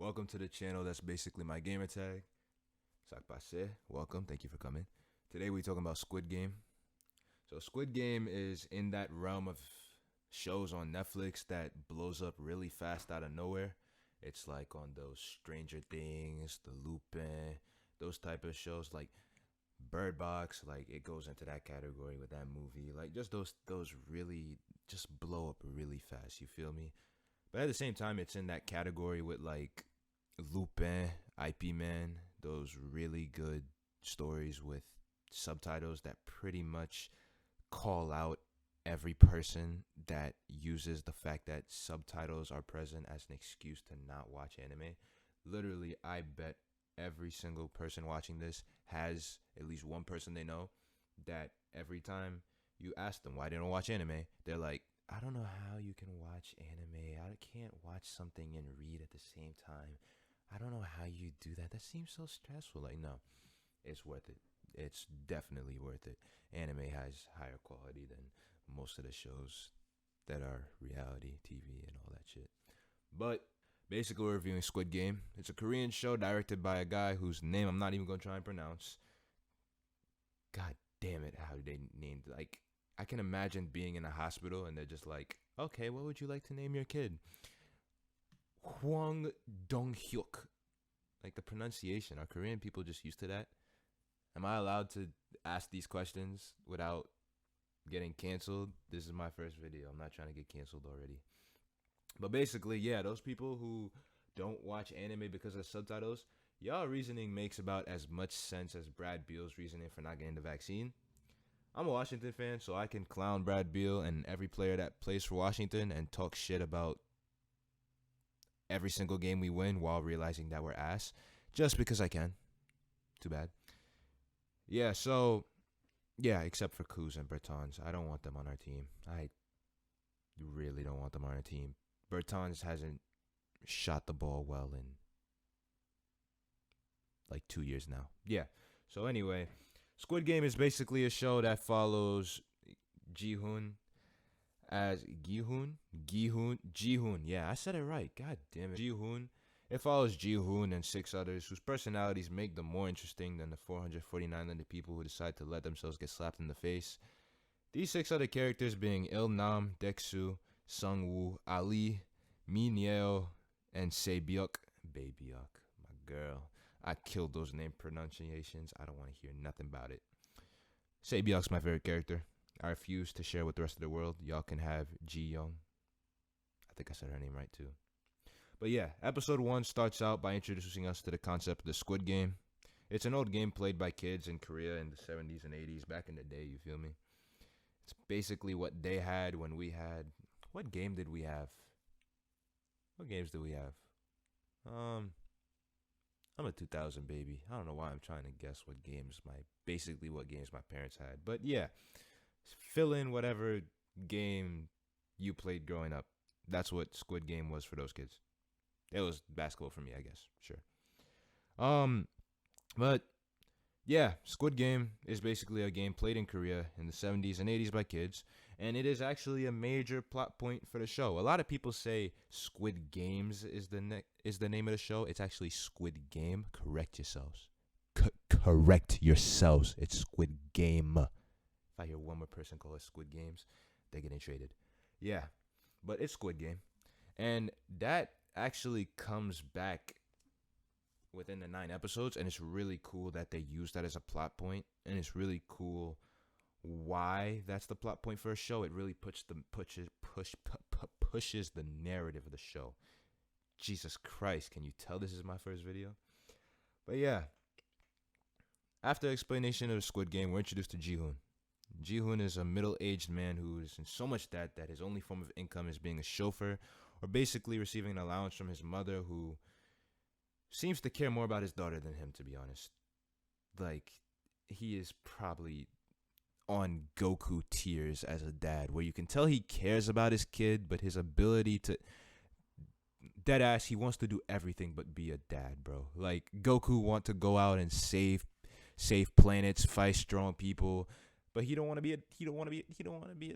Welcome to the channel. That's basically my gamer tag. Sakpase, welcome. Thank you for coming. Today we're talking about Squid Game. So Squid Game is in that realm of shows on Netflix that blows up really fast out of nowhere. It's like on those Stranger Things, the Lupin, those type of shows like Bird Box. Like it goes into that category with that movie. Like just those really just blow up really fast. You feel me? But at the same time, it's in that category with like Lupin, IP Man, those really good stories with subtitles that pretty much call out every person that uses the fact that subtitles are present as an excuse to not watch anime. Literally, I bet every single person watching this has at least one person they know that every time you ask them why they don't watch anime, they're like, I don't know how you can watch anime. I can't watch something and read at the same time. I don't know how you do that. That seems so stressful. Like, no, it's worth it. It's definitely worth it. Anime has higher quality than most of the shows that are reality TV and all that shit. But basically, we're reviewing Squid Game. It's a Korean show directed by a guy whose name I'm not even going to try and pronounce. God damn it, how they named it. Like, I can imagine being in a hospital and they're just like, okay, what would you like to name your kid? Hwang Dong-hyuk. Like the pronunciation, are Korean people just used to that? Am I allowed to ask these questions without getting canceled? This is my first video. I'm not trying to get canceled already. But basically, yeah, those people who don't watch anime because of subtitles, y'all reasoning makes about as much sense as Brad Beal's reasoning for not getting the vaccine. I'm a Washington fan, so I can clown Brad Beal and every player that plays for Washington and talk shit about every single game we win while realizing that we're ass, just because I can. Too bad. Yeah, so, yeah, except for Kuz and Bertans. I don't want them on our team. I really don't want them on our team. Bertans hasn't shot the ball well in like 2 years now. Yeah, so anyway, Squid Game is basically a show that follows Ji-hoon as Ji-hoon. Yeah, I said it right. God damn it. Ji-hoon. It follows Ji-hoon and 6 others whose personalities make them more interesting than the 449 other people who decide to let themselves get slapped in the face. These 6 other characters being Il-nam, Deksu, Sung-woo, Ali, Min Yeo, and Bae Byeok. Bae Byeok, my girl. I killed those name pronunciations. I don't want to hear nothing about it. Bae Byeok's my favorite character. I refuse to share with the rest of the world. Y'all can have Ji Young. I think I said her name right too. But yeah, episode 1 starts out by introducing us to the concept of the Squid Game. It's an old game played by kids in Korea in the 70s and 80s, back in the day, you feel me? It's basically what they had when we had... What game did we have? What games did we have? I'm a 2000 baby. I don't know why I'm trying to guess what games my parents had. But yeah, fill in whatever game you played growing up. That's what Squid Game was for those kids. It was basketball for me, I guess. Sure. But yeah, Squid Game is basically a game played in Korea in the 70s and 80s by kids, and it is actually a major plot point for the show. A lot of people say Squid Games is the name of the show. It's actually Squid Game. Correct yourselves. Correct yourselves. It's Squid Game. If I hear one more person call it Squid Games, they're getting traded. Yeah, but it's Squid Game. And that actually comes back within the 9 episodes, and it's really cool that they use that as a plot point, and it's really cool why that's the plot point for a show. It really pushes the narrative of the show. Jesus Christ, can you tell this is my first video? But yeah, after explanation of the Squid Game, we're introduced to Ji-hoon. Ji-hoon is a middle-aged man who is in so much debt that his only form of income is being a chauffeur, or basically receiving an allowance from his mother, who seems to care more about his daughter than him, to be honest. Like, he is probably on Goku tiers as a dad, where you can tell he cares about his kid, but his ability to... Deadass, he wants to do everything but be a dad, bro. Like, Goku want to go out and save planets, fight strong people, but he don't want to be a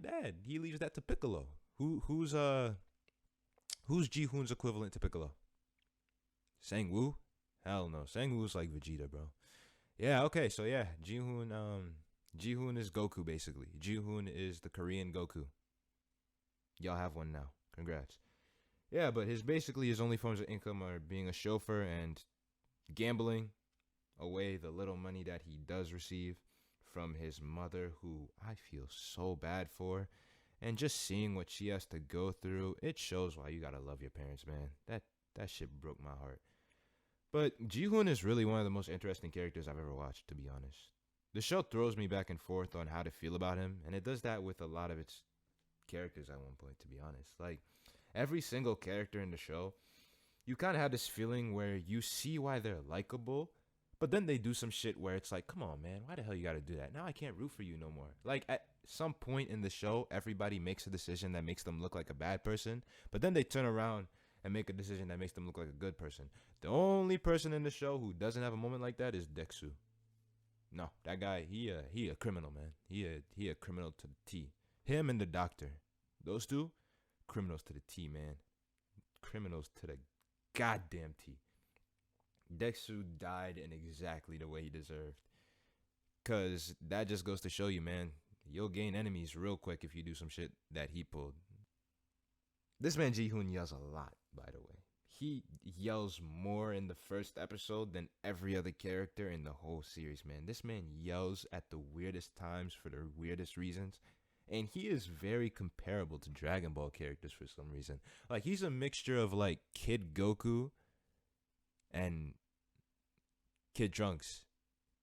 dad. He leaves that to Piccolo. Who's Ji-hoon's equivalent to Piccolo? Sang-woo? Hell no. Sang-woo's like Vegeta, bro. Yeah, okay, so yeah, Ji-hoon is Goku basically. Ji-hoon is the Korean Goku. Y'all have one now. Congrats. Yeah, but his only forms of income are being a chauffeur and gambling away the little money that he does receive from his mother, who I feel so bad for. And just seeing what she has to go through, it shows why you gotta love your parents, man. That shit broke my heart. But Ji-hoon is really one of the most interesting characters I've ever watched, to be honest. The show throws me back and forth on how to feel about him, and it does that with a lot of its characters at one point, to be honest. Like, every single character in the show, you kind of have this feeling where you see why they're likable, but then they do some shit where it's like, come on, man, why the hell you gotta do that? Now I can't root for you no more. Like, at some point in the show, everybody makes a decision that makes them look like a bad person, but then they turn around and make a decision that makes them look like a good person. The only person in the show who doesn't have a moment like that is Deksu. No, that guy, he a criminal, man. He a criminal to the T. Him and the doctor, those two, criminals to the T, man. Criminals to the goddamn T. Deksu died in exactly the way he deserved. Cause that just goes to show you, man, you'll gain enemies real quick if you do some shit that he pulled. This man Ji-hoon yells a lot, by the way. He yells more in the first episode than every other character in the whole series, man. This man yells at the weirdest times for the weirdest reasons. And he is very comparable to Dragon Ball characters for some reason. Like, he's a mixture of, like, Kid Goku and Kid Trunks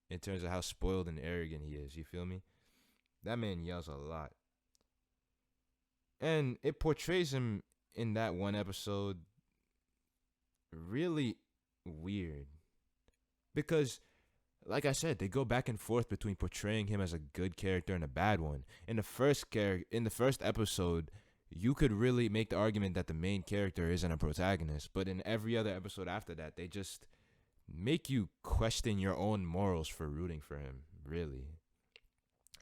in terms of how spoiled and arrogant he is. You feel me? That man yells a lot. And it portrays him in that one episode really weird. Because, like I said, they go back and forth between portraying him as a good character and a bad one. In the first episode, you could really make the argument that the main character isn't a protagonist. But in every other episode after that, they just make you question your own morals for rooting for him, really.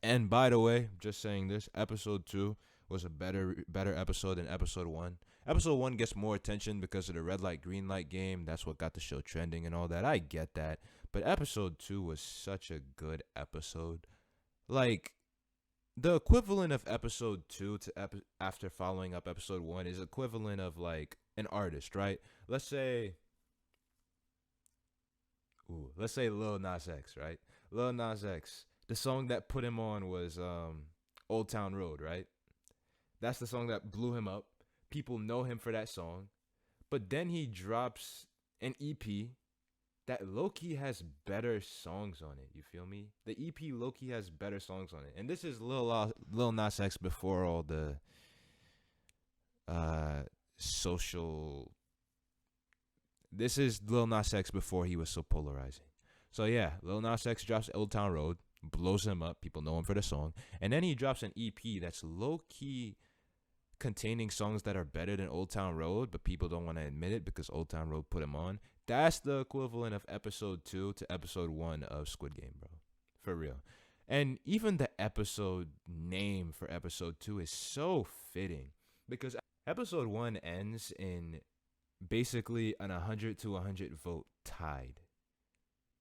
And by the way, just saying this, episode 2 was a better episode than episode 1. Episode 1 gets more attention because of the red light, green light game. That's what got the show trending and all that. I get that. But episode 2 was such a good episode. Like, the equivalent of episode 2 to after following up episode 1 is equivalent of, like, an artist, right? Let's say Lil Nas X, right? Lil Nas X. The song that put him on was Old Town Road, right? That's the song that blew him up. People know him for that song. But then he drops an EP that low-key has better songs on it. You feel me? The EP low-key has better songs on it. And this is Lil Nas X before all the social... This is Lil Nas X before he was so polarizing. So yeah, Lil Nas X drops Old Town Road, blows him up. People know him for the song. And then he drops an EP that's low-key containing songs that are better than Old Town Road, but people don't want to admit it because Old Town Road put him on. That's the equivalent of episode 2 to episode 1 of Squid Game, bro. For real. And even the episode name for episode 2 is so fitting because episode 1 ends in basically an 100 to 100 vote tied.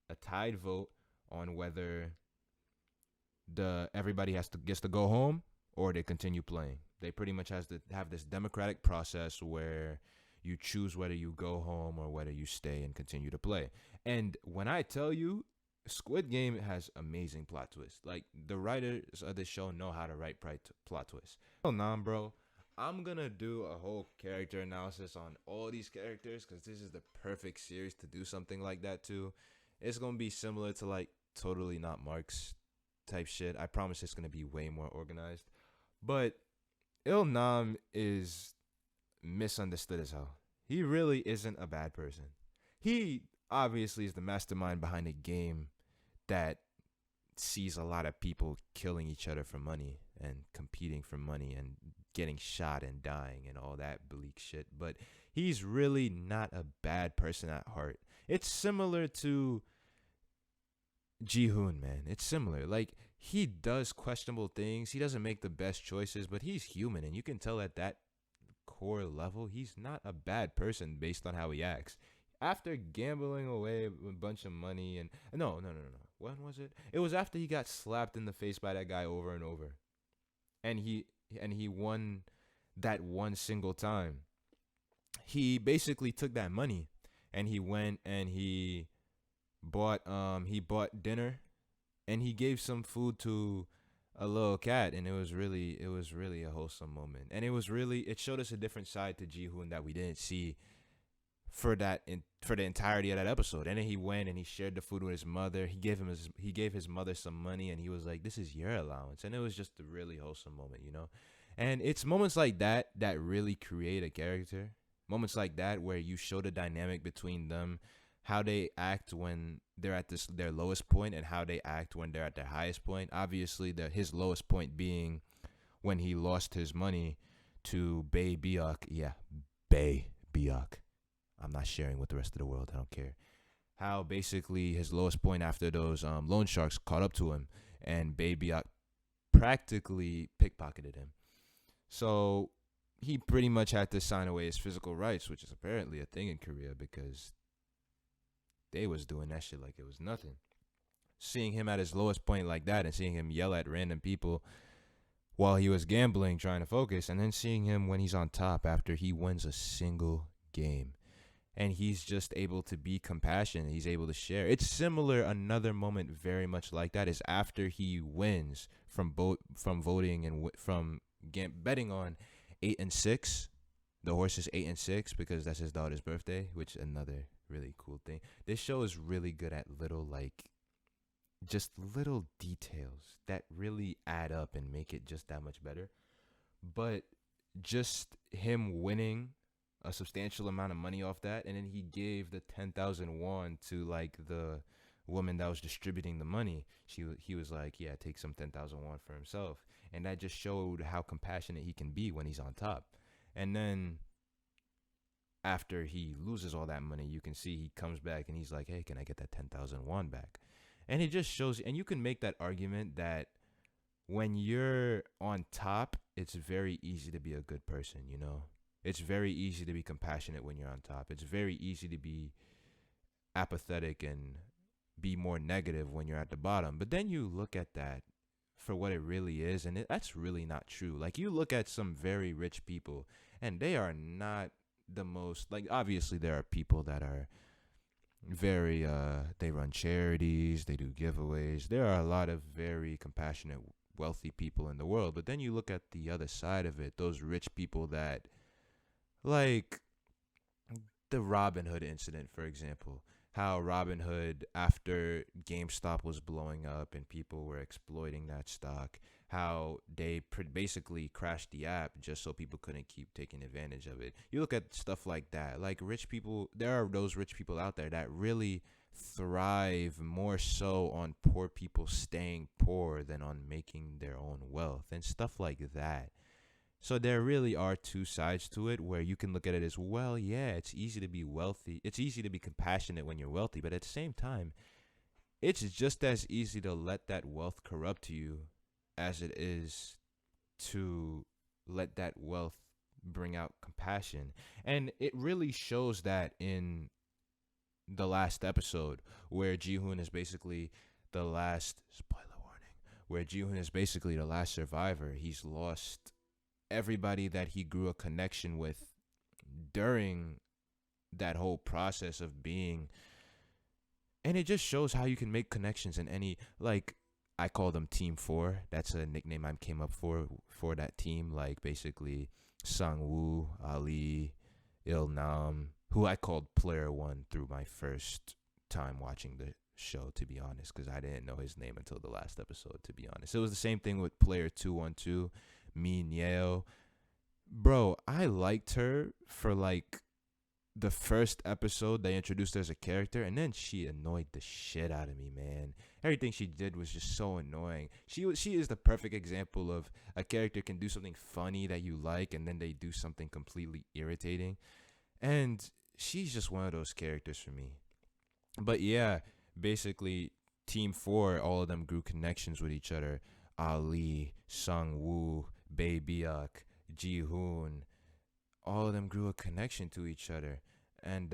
A tied vote on whether everybody gets to go home or they continue playing. They pretty much have this democratic process where you choose whether you go home or whether you stay and continue to play. And when I tell you, Squid Game has amazing plot twists. Like, the writers of the show know how to write plot twists. Oh, nah, bro. I'm going to do a whole character analysis on all these characters because this is the perfect series to do something like that too. It's going to be similar to, like, Totally Not Marks type shit. I promise it's going to be way more organized. But Il Nam is misunderstood as hell. He really isn't a bad person. He obviously is the mastermind behind a game that sees a lot of people killing each other for money and competing for money and getting shot and dying and all that bleak shit. But he's really not a bad person at heart. It's similar to Ji-hoon, man. It's similar. Like, he does questionable things. He doesn't make the best choices, but he's human. And you can tell at that core level, he's not a bad person based on how he acts. after gambling away a bunch of money and no. When was it? It was after he got slapped in the face by that guy over and over, and he won that one single time. He basically took that money, and he went and he bought dinner, and he gave some food to a little cat, and it was really a wholesome moment, and it showed us a different side to Ji-hoon that we didn't see for the entirety of that episode. And then he went and he shared the food with his mother. He gave his mother some money, and he was like, "This is your allowance," and it was just a really wholesome moment. And it's moments like that that really create a character. Moments like that where you show the dynamic between them, how they act when they're at their lowest point, and how they act when they're at their highest point. Obviously, his lowest point being when he lost his money to Bae Byeok. Yeah, Bae Byeok. I'm not sharing with the rest of the world. I don't care. How basically his lowest point after those loan sharks caught up to him, and Bae Byeok practically pickpocketed him. So he pretty much had to sign away his physical rights, which is apparently a thing in Korea because they was doing that shit like it was nothing. Seeing him at his lowest point like that, and seeing him yell at random people while he was gambling, trying to focus, and then seeing him when he's on top after he wins a single game. And he's just able to be compassionate. He's able to share. It's similar. Another moment very much like that is after he wins from voting and from betting on 8 and 6. The horse is 8 and 6 because that's his daughter's birthday, which is another really cool thing. This show is really good at just little details that really add up and make it just that much better. But just him winning a substantial amount of money off that, and then he gave the 10,000 won to the woman that was distributing the money. He was like, yeah, take some 10,000 won for himself, and that just showed how compassionate he can be when he's on top. And then after he loses all that money, you can see he comes back and he's like, hey, can I get that 10,000 won back? And it just shows, and you can make that argument that when you're on top, it's very easy to be a good person. It's very easy to be compassionate when you're on top. It's very easy to be apathetic and be more negative when you're at the bottom. But then you look at that for what it really is, and that's really not true. You look at some very rich people, and they are not the most, obviously there are people that are very, they run charities, they do giveaways. There are a lot of very compassionate, wealthy people in the world. But then you look at the other side of it, those rich people that, the Robin Hood incident, for example. How Robin Hood, after GameStop was blowing up and people were exploiting that stock, how they basically crashed the app just so people couldn't keep taking advantage of it. You look at stuff like that. Rich people, there are those rich people out there that really thrive more so on poor people staying poor than on making their own wealth and stuff like that. So there really are two sides to it where you can look at it as, well, yeah, it's easy to be wealthy. It's easy to be compassionate when you're wealthy. But at the same time, it's just as easy to let that wealth corrupt you as it is to let that wealth bring out compassion. And it really shows that in the last episode where Ji-hoon is basically the last, spoiler warning, where Ji-hoon is basically the last survivor. He's lost everybody that he grew a connection with during that whole process of being, and it just shows how you can make connections in any, I call them Team 4. That's a nickname I came up for that team. Basically Sang-woo, Ali, Il-nam, who I called Player 1 through my first time watching the show, to be honest, because I didn't know his name until the last episode, to be honest. It was the same thing with Player 212, Min Yeo. Bro, I liked her for the first episode. They introduced her as a character, and then she annoyed the shit out of me, man. Everything she did was just so annoying. She is the perfect example of a character can do something funny that you like, and then they do something completely irritating. And she's just one of those characters for me. But yeah, basically Team 4, all of them grew connections with each other. Ali, Sang-woo, Bae Byeok, Ji-hoon, all of them grew a connection to each other. And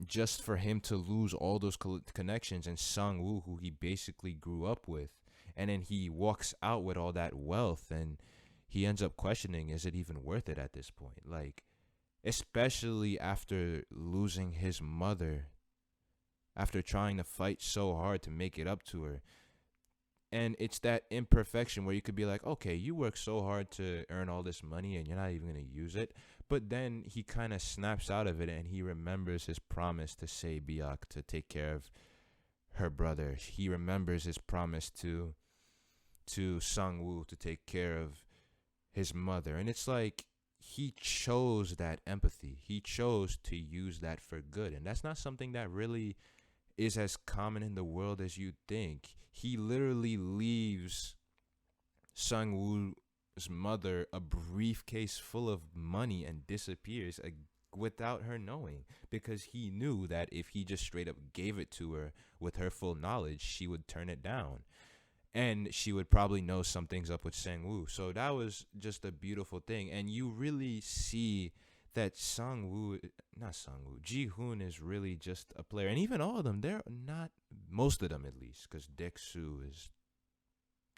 just for him to lose all those connections and Sung Woo, who he basically grew up with, and then he walks out with all that wealth, and he ends up questioning, is it even worth it at this point? Like, especially after losing his mother, after trying to fight so hard to make it up to her. And it's that imperfection where you could be like, okay, you work so hard to earn all this money and you're not even going to use it. But then he kind of snaps out of it and he remembers his promise to Bae Byeok to take care of her brother. He remembers his promise to Sung Woo to take care of his mother. And it's like he chose that empathy. He chose to use that for good. And that's not something that really is as common in the world as you think. He literally leaves Sung Woo's mother a briefcase full of money and disappears without her knowing, because he knew that if he just straight up gave it to her with her full knowledge, she would turn it down. And she would probably know something's up with Sang Woo. So that was just a beautiful thing. And you really see that Ji Hoon is really just a player. And even all of them, they're not, most of them at least, because Dek Soo is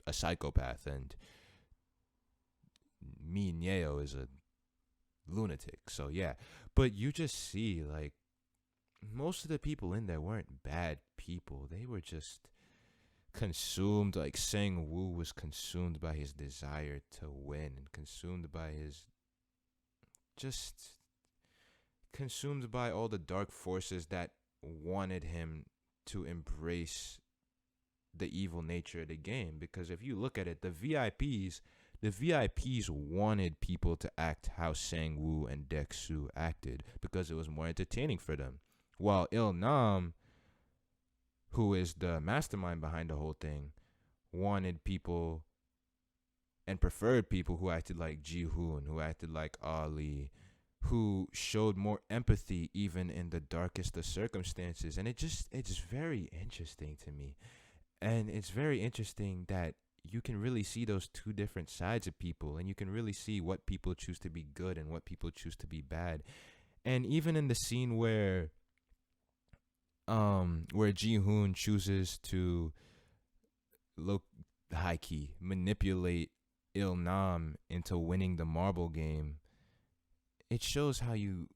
a psychopath and Mi Nyeo is a lunatic. So yeah, but you just see, like, most of the people in there weren't bad people. They were just consumed. Like, Sang Woo was consumed by his desire to win and consumed by his, just consumed by all the dark forces that wanted him to embrace the evil nature of the game. Because if you look at it, the VIPs wanted people to act how Sang Woo and Dek Soo acted because it was more entertaining for them. While Il Nam, who is the mastermind behind the whole thing, wanted people and preferred people who acted like Ji Hoon, who acted like Ali, who showed more empathy even in the darkest of circumstances. And it's very interesting to me. And it's very interesting that you can really see those two different sides of people, and you can really see what people choose to be good and what people choose to be bad. And even in the scene where Ji Hoon chooses to high key manipulate Il Nam into winning the marble game, it shows how you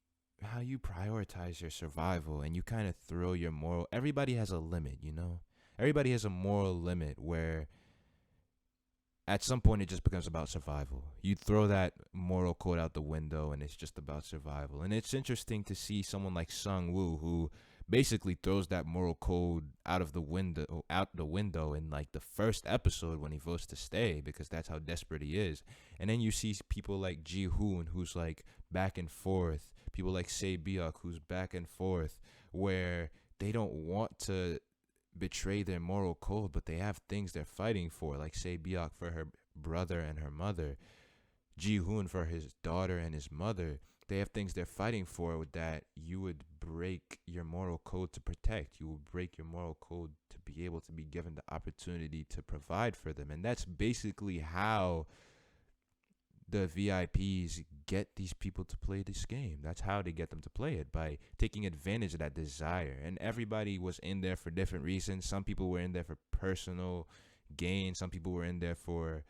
prioritize your survival, and you kind of throw your moral. Everybody has a limit, you know. Everybody has a moral limit where at some point it just becomes about survival. You throw that moral code out the window and it's just about survival. And it's interesting to see someone like Sung Woo, who basically throws that moral code out the window in like the first episode when he votes to stay, because that's how desperate he is. And then you see people like Ji Hoon, who's like back and forth, people like Bae Byeok, who's back and forth, where they don't want to betray their moral code, but they have things they're fighting for, like Bae Byeok for her brother and her mother, Ji Hoon for his daughter and his mother. They have things they're fighting for that you would break your moral code to protect. You will break your moral code to be able to be given the opportunity to provide for them. And that's basically how the VIPs get these people to play this game. That's how they get them to play it, by taking advantage of that desire. And everybody was in there for different reasons. Some people were in there for personal gain. Some people were in there for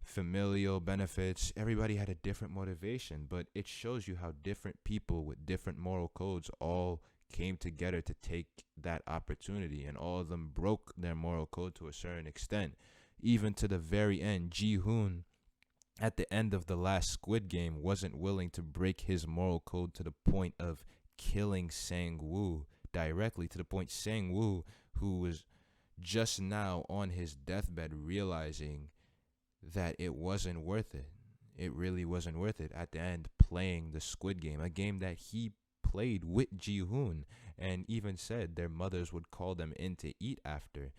familial benefits. Everybody had a different motivation, but it shows you how different people with different moral codes all came together to take that opportunity, and all of them broke their moral code to a certain extent, even to the very end. Ji Hoon, at the end of the last Squid Game, wasn't willing to break his moral code to the point of killing Sang Woo directly, to the point Sang Woo, who was just now on his deathbed, realizing that it wasn't worth it. It really wasn't worth it at the end, playing the Squid Game, a game that he played with Ji Hoon, and even said their mothers would call them in to eat after,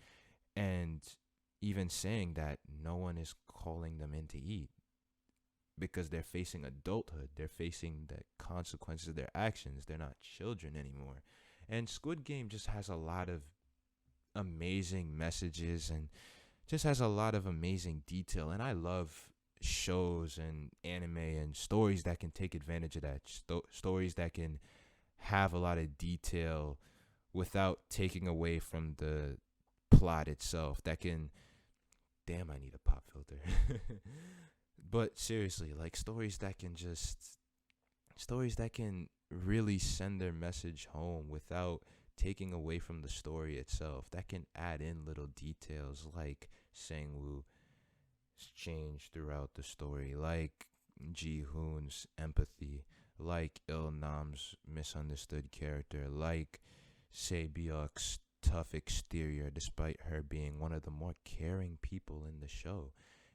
and even saying that no one is calling them in to eat because they're facing adulthood. They're facing the consequences of their actions. They're not children anymore. And Squid Game just has a lot of amazing messages and just has a lot of amazing detail. And I love shows and anime and stories that can take advantage of that. Stories that can have a lot of detail without taking away from the plot itself. That can, damn, I need a pop filter. But seriously, like stories that can really send their message home without taking away from the story itself, that can add in little details like Sang-woo's change throughout the story, like Ji-hoon's empathy, like Il-nam's misunderstood character, like Bae Byeok's tough exterior despite her being one of the more caring people in the show.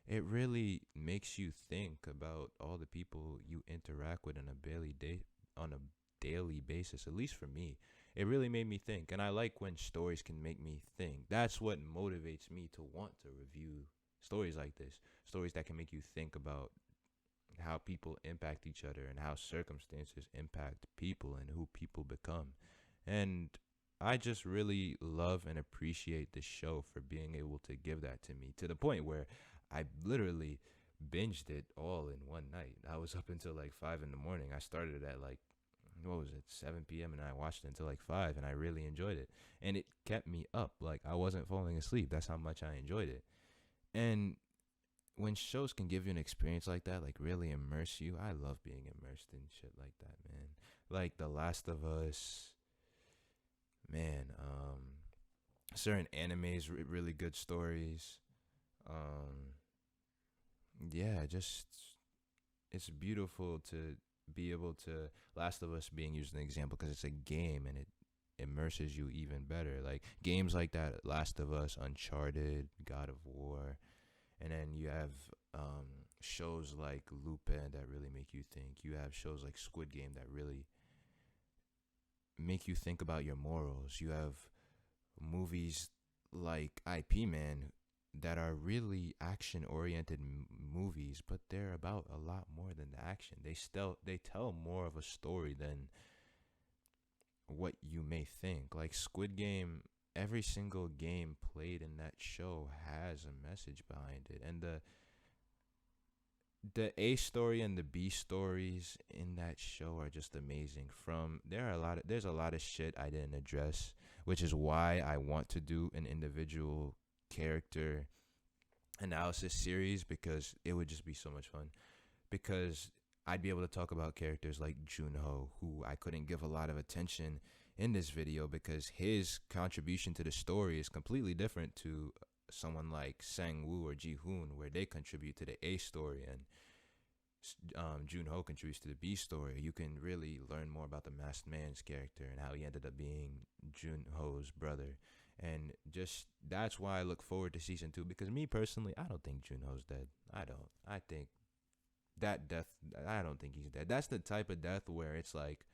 It really makes you think about all the people you interact with on a daily basis. At least for me, it really made me think, and I like when stories can make me think. That's what motivates me to want to review stories like this. Stories that can make you think about how people impact each other and how circumstances impact people and who people become. And I just really love and appreciate the show for being able to give that to me, to the point where I literally binged it all in one night. I was up until like 5 in the morning. I started at like, what was it, 7 p.m., and I watched it until like 5, and I really enjoyed it. And it kept me up. Like, I wasn't falling asleep. That's how much I enjoyed it. And when shows can give you an experience like that, like really immerse you, I love being immersed in shit like that, man. Like The Last of Us, man. Certain animes, really good stories. Um, yeah, just it's beautiful to be able to, Last of Us being used as an example because it's a game and it immerses you even better. Like games like that, Last of Us, Uncharted, God of War, and then you have shows like Lupin that really make you think. You have shows like Squid Game that really make you think about your morals. You have movies like IP Man that are really action oriented movies, but they're about a lot more than the action. They tell more of a story than what you may think. Like Squid Game, every single game played in that show has a message behind it, and the A story and the B stories in that show are just amazing. There's a lot of shit I didn't address, which is why I want to do an individual character analysis series, because it would just be so much fun. Because I'd be able to talk about characters like Junho, who I couldn't give a lot of attention in this video because his contribution to the story is completely different to someone like Sang-woo or Ji-hoon, where they contribute to the A story and Junho contributes to the B story. You can really learn more about the masked man's character and how he ended up being Junho's brother. And just that's why I look forward to season 2, because me personally, I don't think Junho's dead. I don't. I think that death, I don't think he's dead. That's the type of death where it's like,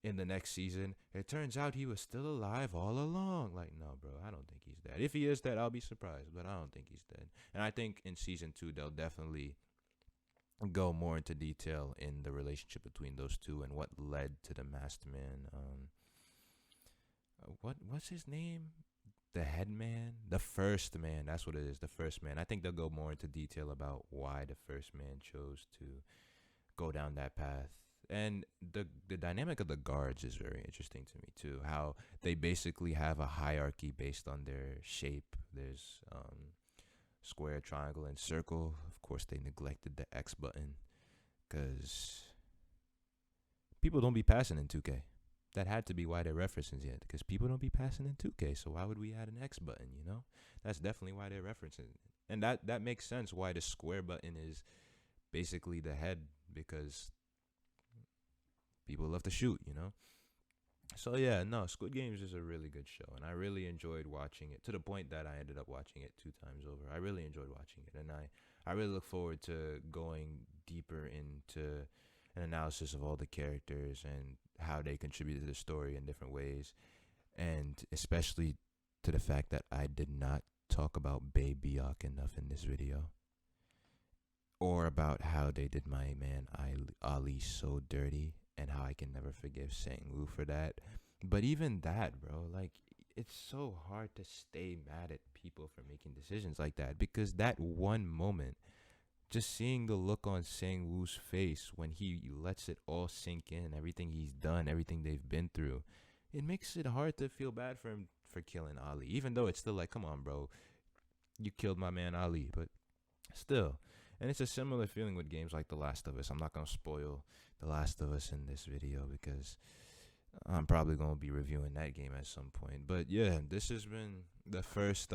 in the next season, it turns out he was still alive all along. Like, no, bro, I don't think he's dead. If he is dead, I'll be surprised, but I don't think he's dead. And I think in season 2, they'll definitely go more into detail in the relationship between those two and what led to the masked man. What's his name? The head man? The first man. That's what it is. The first man. I think they'll go more into detail about why the first man chose to go down that path. And the dynamic of the guards is very interesting to me too. How they basically have a hierarchy based on their shape. There's square, triangle, and circle. Of course, they neglected the X button because people don't be passing in 2K. That had to be why they're referencing it, because people don't be passing in 2K. So why would we add an X button? You know, that's definitely why they're referencing it. And that makes sense why the square button is basically the head, because people love to shoot, you know? So yeah, no, Squid Games is a really good show, and I really enjoyed watching it, to the point that I ended up watching it 2 times over. I really enjoyed watching it, and I really look forward to going deeper into an analysis of all the characters and how they contributed to the story in different ways, and especially to the fact that I did not talk about Bae Byeok enough in this video, or about how they did my man Ali so dirty, and how I can never forgive Sang-woo for that. But even that, bro, like, it's so hard to stay mad at people for making decisions like that, because that one moment just seeing the look on Sang Woo's face when he lets it all sink in, everything he's done, everything they've been through, it makes it hard to feel bad for him for killing Ali. Even though it's still like, come on, bro, you killed my man Ali, but still. And it's a similar feeling with games like The Last of Us. I'm not gonna spoil The Last of Us in this video because I'm probably gonna be reviewing that game at some point. But yeah, this has been the first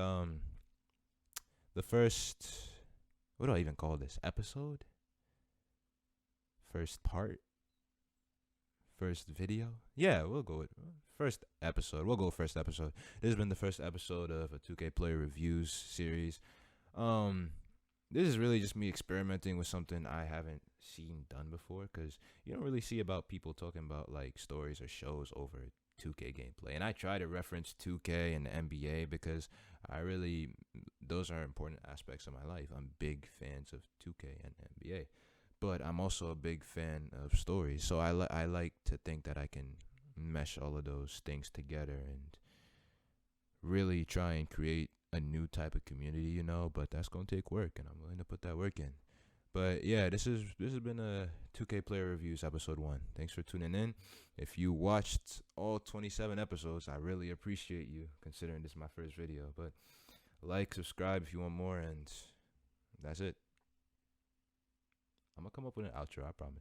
what do I even call this? Episode? First part? First video? Yeah, we'll go with first episode. We'll go first episode. This has been the first episode of a 2K Player Reviews series. This is really just me experimenting with something I haven't seen done before, because you don't really see about people talking about like stories or shows over 2K gameplay. And I try to reference 2K and the NBA because those are important aspects of my life. I'm big fans of 2K and NBA, but I'm also a big fan of stories. So I like to think that I can mesh all of those things together and really try and create a new type of community, but that's going to take work, and I'm willing to put that work in. But yeah, this has been a 2K Player Reviews episode 1. Thanks for tuning in. If you watched all 27 episodes, I really appreciate you, considering this is my first video. But like, subscribe if you want more, and that's it. I'm going to come up with an outro, I promise.